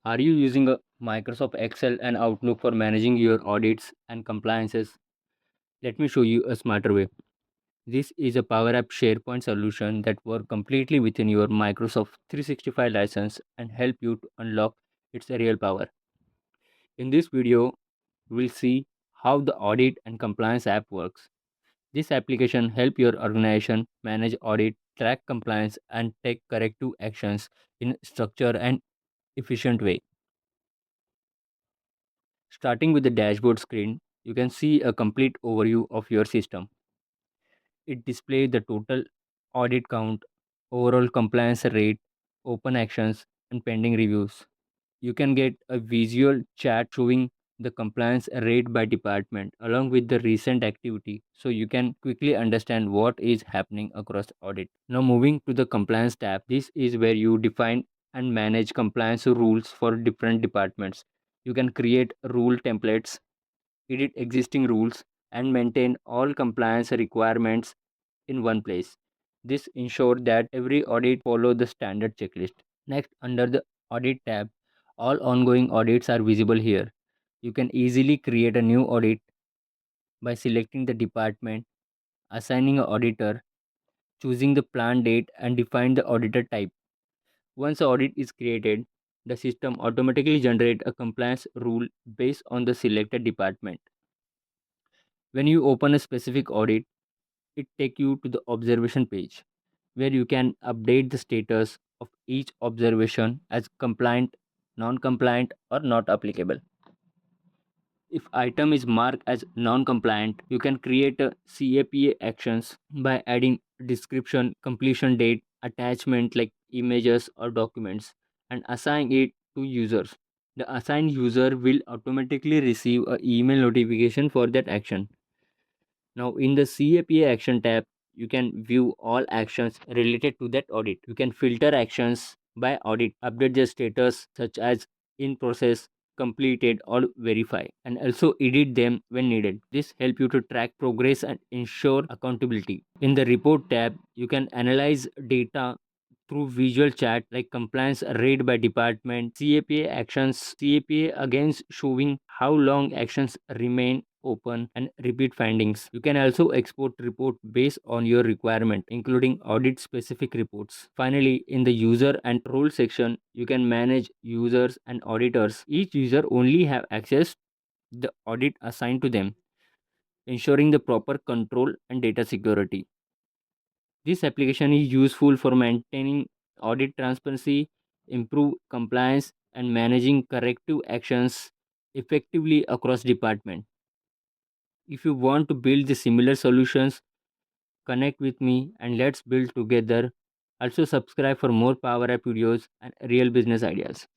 Are you using a Microsoft Excel and Outlook for managing your audits and compliances? Let me show you a smarter way. This is a PowerApp SharePoint solution that works completely within your Microsoft 365 license and help you to unlock its real power. In this video, we'll see how the audit and compliance app works. This application help your organization manage audit, track compliance and take corrective actions in structured and efficient way. Starting with the dashboard screen, you can see a complete overview of your system. It displays the total audit count, overall compliance rate, open actions, and pending reviews. You can get a visual chart showing the compliance rate by department along with the recent activity so you can quickly understand what is happening across audit. Now moving to the compliance tab, this is where you define and manage compliance rules for different departments. You can create rule templates, edit existing rules, and maintain all compliance requirements in one place. This ensures that every audit follow the standard checklist. Next, under the audit tab, all ongoing audits are visible here. You can easily create a new audit by selecting the department, assigning an auditor, choosing the plan date, and define the auditor type. Once the audit is created, the system automatically generates a compliance rule based on the selected department. When you open a specific audit, it takes you to the observation page where you can update the status of each observation as compliant, non-compliant or not applicable. If item is marked as non-compliant, you can create a CAPA actions by adding description, completion date, attachment like images or documents and assign it to users. The assigned user will automatically receive an email notification for that action. Now, in the CAPA action tab, you can view all actions related to that audit. You can filter actions by audit, update their status such as in process, completed, or verify, and also edit them when needed. This helps you to track progress and ensure accountability. In the report tab, you can analyze data through visual chat like compliance rate by department, CAPA actions, CAPA against showing how long actions remain open and repeat findings. You can also export report based on your requirement, including audit specific reports. Finally, in the user and role section, you can manage users and auditors. Each user only have access the audit assigned to them, ensuring the proper control and data security. This application is useful for maintaining audit transparency, improve compliance, and managing corrective actions effectively across departments. If you want to build the similar solutions, connect with me and let's build together. Also subscribe for more Power App videos and real business ideas.